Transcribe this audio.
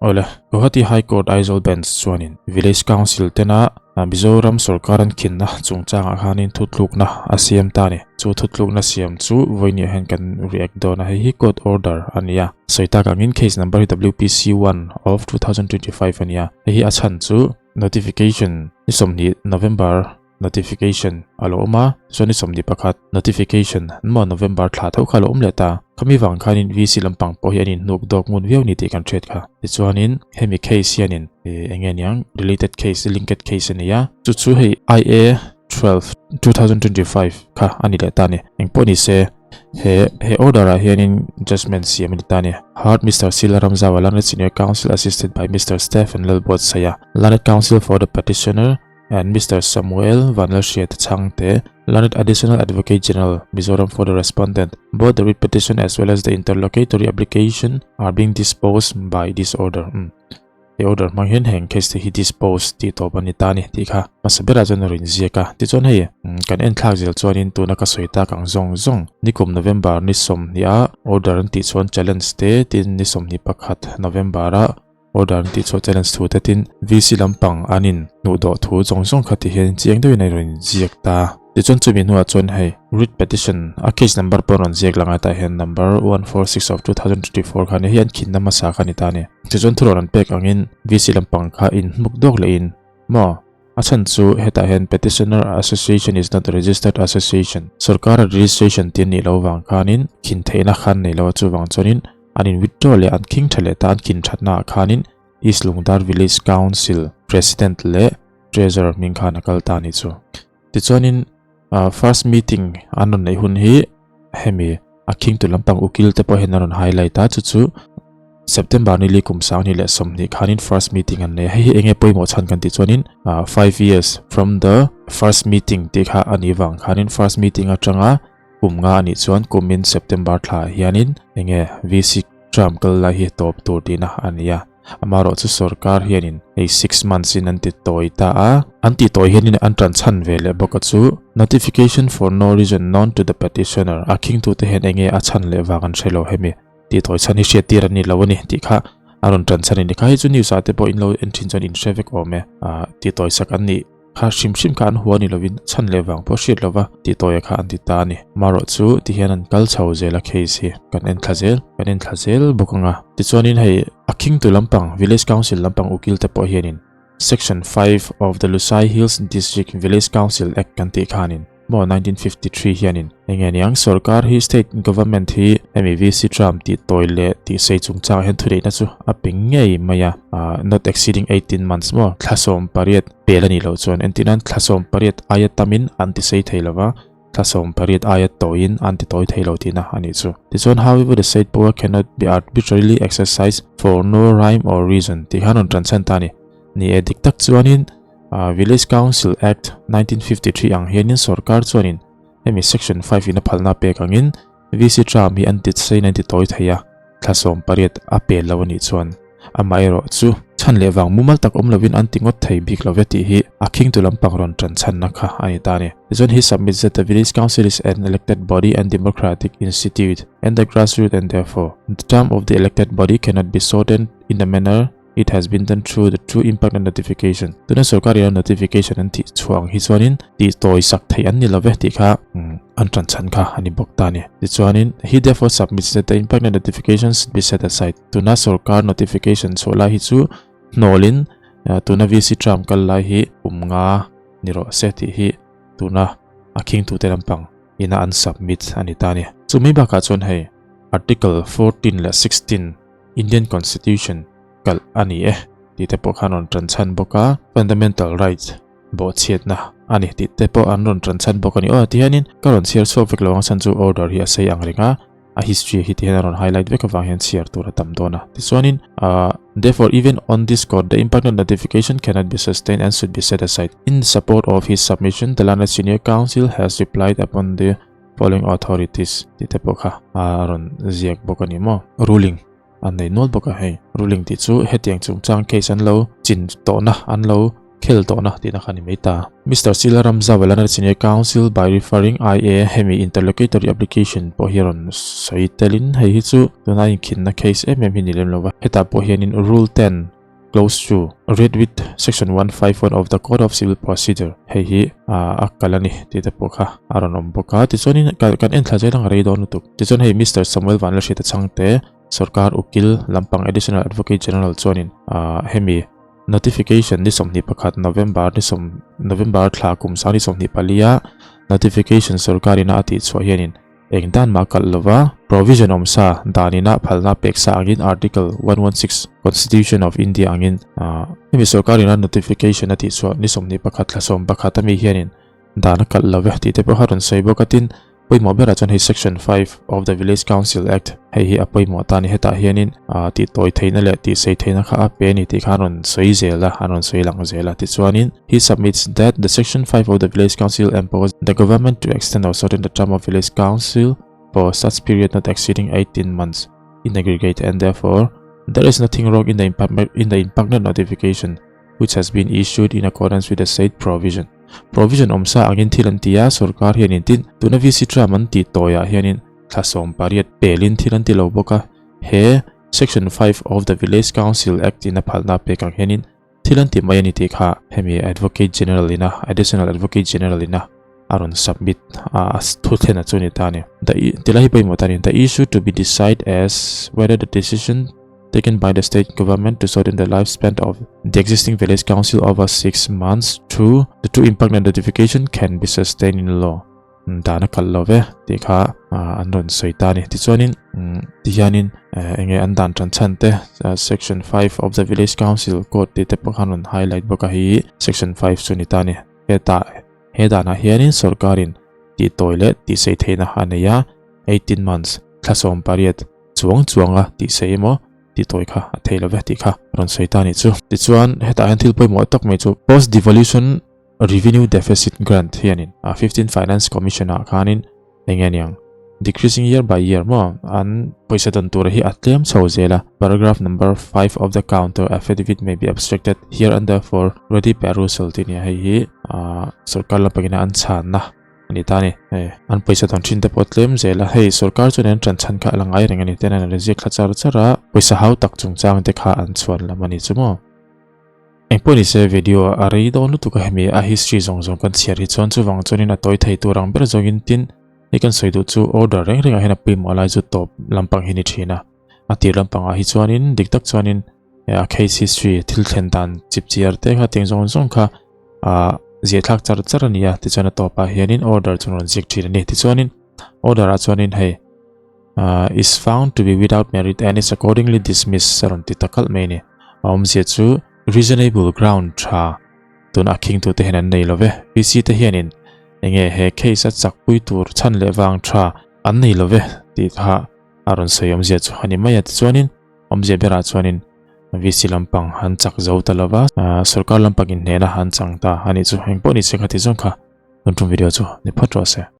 ole Guwahati High Court Aizawl Bench chuanin Village Council tena Mizoram sorkaran khinna chungchang khanin thutlukna asiam tani chu thutlukna siam chu voini hen kan react dona hi court order ania soita kangin case number WPC1 of 2025 ania hi achan chu notification isomni November notification aloma soni somni pakhat notification mo November thla thau khalo umleta kami wang khanin VC lampang po hianin nuk dok mun veu ni ti kan thret kha tichuanin hemi case hianin engen yang related case linked case ania chu hei IA 12 2025 kha ani le tani engponi se he order hianin judgment siam ni tani Hard Mr. Silaram Zawala Senior Counsel assisted by Mr. Stephen Buatsaih Learned Counsel for the Petitioner and Mr. Samuel Van Chang te Learned Additional Advocate General Mizoram for the Respondent. Both the writ petition as well as the interlocutory application are being disposed by this order. The order manghen heng case he disposed ti to banitani ti kha masabera jon rin ziaka ti chon hei kan en thak zel chuanin tu na ka soita kang zong nikum November ni som nia order ti chon challenge te tin ni som ni pakhat November a order ti cho challenge thu te tin VC lampang anin nu do thu zong khati hen chiang doi nai rin ziak ta ti chon chu min huwa chon hei writ petition a case number poron ziak langa ta hen number 146 of 2024 khani hian khinna ma sa khani ta ne ti chon thuron an pek angin VC lampang kha in mukdok le in mo achan chu heta hen Petitioner Association is not a registered association sorkar registration tin ni lo wang khanin khin theina khan nei lo chu wang chonin anin withdraw le an king thale ta an kin thatna khanin East Lungdar Village Council President le Treasurer mingkha nakal ta ni chu ti chuanin first meeting anon nei hun hi hemi aking tu lampang ukil te po henaron highlight ta chu September ni likum sang ni le somni khanin first meeting an ne hi enge poimo chan kan ti chuanin 5 years from the first meeting ti kha ani wang khanin first meeting atanga kumnga ani chuan kumin September thla hianin enge VC Trump kal la hi top tur tina ania amaro chu sorkar hianin 6 months in anti toita anti toi hianin antran chan vele boka chu notification for no reason known to the petitioner aking tu te hen enge achan le wagan thelo hemi ti toi chani she tir ani lawani ti kha aron tran chani ni khai chu news ate po in lo enthin chon in traffic ome ti toi sak ani kha shim kan huani lovin chan lewang po shit lova ti toya kha anti ta ni maro chu ti hianan kal chau zela case hi kan en thazel bokanga ti chonin hei aking tu lampang village council lampang ukil te po hianin section 5 of the Lusai Hills District Village Council Act kan ti khanin mo 1953 hianin engen yang sorkar hi state government hi MAVC Trump ti toile ti sei chungchang hen thurei na chu aping ngei maya not exceeding 18 months mo thlasom pariat pelani lo chuan entinan thlasom pariat ayatamin anti sei theilawa thlasom pariat ayat toin anti toi theilo tina ani chu ti chuan however the state power cannot be arbitrarily exercised for no rhyme or reason ti hanon transan tani ni edik tak chuanin Village Council Act 1953 ang hianin sorkar chuanin hemi section 5 ina phalna pek angin VC Trump hi anti sei nanti toi theia thlasom pariat apel lawani chuan amairo chu chan lewang mumal tak omlovin antingot thei bik loveti hi aking tu lampang ron tran chan na kha ani tani zon he submits that the Village Council is an elected body and democratic institute and the grassroots and therefore the term of the elected body cannot be shortened in the manner it has been done through the true impact and notification. Tuna sorkari notification anti chuang hi chuanin ti toi sak thei an ni love ti kha antran chan kha ani bokta ni ti chuanin he therefore submits that the impact and notifications be set aside. Tuna sorkar notification chola hi chu nolin tuna VC Trump kal lai hi umnga niro seti hi tuna aking tu te lampang ina an submit ani tani chumi ba ka chon hei article 14 la 16 Indian Constitution kal ani ti te po khanon tranchan boka fundamental rights bo chiat na ani ti te po anon tranchan boka ni ti hanin karon share so vek lawang san chu order hi sei angringa a history hi ti hanon highlight vek awang hian share tur tam dona ti chuanin therefore even on this court the impact and notification cannot be sustained and should be set aside. In support of his submission the Learned Senior Council has replied upon the following authorities ti te po kha aron ziak boka ni mo ruling an nei nol boka hei ruling ti chu hetiang chungchang case an lo chin to na an lo khel to na ti na khani meita Mr. Silaram Zawalana Senior Counsel by referring IA hemi interlocutory application po hiron soitelin hei hi chu tuna in khinna case hi nilem lova heta po hianin rule 10 close to read with section 151 of the Code of Civil Procedure hei hi akalani ti te po kha aronom boka ti chonin kan en thla jang rei don tu ti chon hei Mr. Samuel Van Lashe ta changte sorkar ukil lampang additional advocate general chonin hemi notification ni somni pakhat November thla kumsa ni somni palia notification sorkarina ati chho hianin engdan ma kallova provision omsa danina phalna peksa angin article 116 Constitution of India angin hemi sorkarina notification ati chho ni somni pakhat thlasom pakhat ami hianin dana kallova ti te paharon soibokatin poimo bera chon hei section 5 of the Village Council Act hei hi apoimo tani heta hianin ti toi theina le ti sei theina kha ape ni ti kharon soi zela anon soi lang zela ti chuanin he submits that the section 5 of the Village Council empowers the government to extend or shorten the term of Village Council for such period not exceeding 18 months in aggregate, and therefore there is nothing wrong in the impugned notification which has been issued in accordance with the said provision omsa angin thilantia sorkar hianin tin tuna VC traman ti toya hianin thlasom pariat pelin thilanti lo boka he section 5 of the Village Council Act in a phalna pekang hianin thilanti mayani ti kha hemi advocate general ina additional advocate general ina aron submit as thuthena chuni tani tilahi paimotani the issue to be decided as whether the decision taken by the state government to shorten the lifespan of the existing village council over 6 months through the two impugned notification can be sustained in law. Dana kallove ti kha andon soitani ti chuanin ti hianin enge andan chanchante section 5 of the village council code ti te pakhanon highlight boka hi section 5 sunitani he dana hianin sorkarin ti toilet ti sei theina haneya 18 months thlasom pariat chuanga ti seimo ti toi kha theilove ti kha ron soitani chu ti chuan heta han thil poimo tok me chu post devolution revenue deficit grant hianin 15 finance commissioner khanin engeniang decreasing year by year mo an paisa don tur hi atliam chhozela paragraph number 5 of the counter affidavit may be abstracted here and therefore ready perusal tinia hi sarkar la pagina an chan na ani tani an paisa don thin te potlem zela hei sarkar chunen tran chan kha langai rengani tenan reject kha chara paisa hau tak chung chang te kha an chuan lamani chumo engponi se video arei don tu ka hemi a history zong kan chiar hi chon chu wang chonin a toi thei turang ber zongin tin ikan soidu chu order reng a hena pim malai chu top lampang hini thina ati lampang a hi chuanin diktak chuanin a case history thil thlen dan chip chiar te kha teng zong kha zia thak char ania ti chana topa hianin order chunon zik thina ni ti chuanin order a chuanin hei is found to be without merit and is accordingly dismissed saron ti takal meni zia chu reasonable ground tha tun aking tu te henan nei love VC te hianin enge he case chak pui tur chan le wang tha an nei love ti kha aron soyom zia chu hani maya chuanin omje bera chuanin VC lampang han chak zo talawa sarkar lampang in hnehna han changta ani chu hengponi se khati zong kha control video chu ni phatro se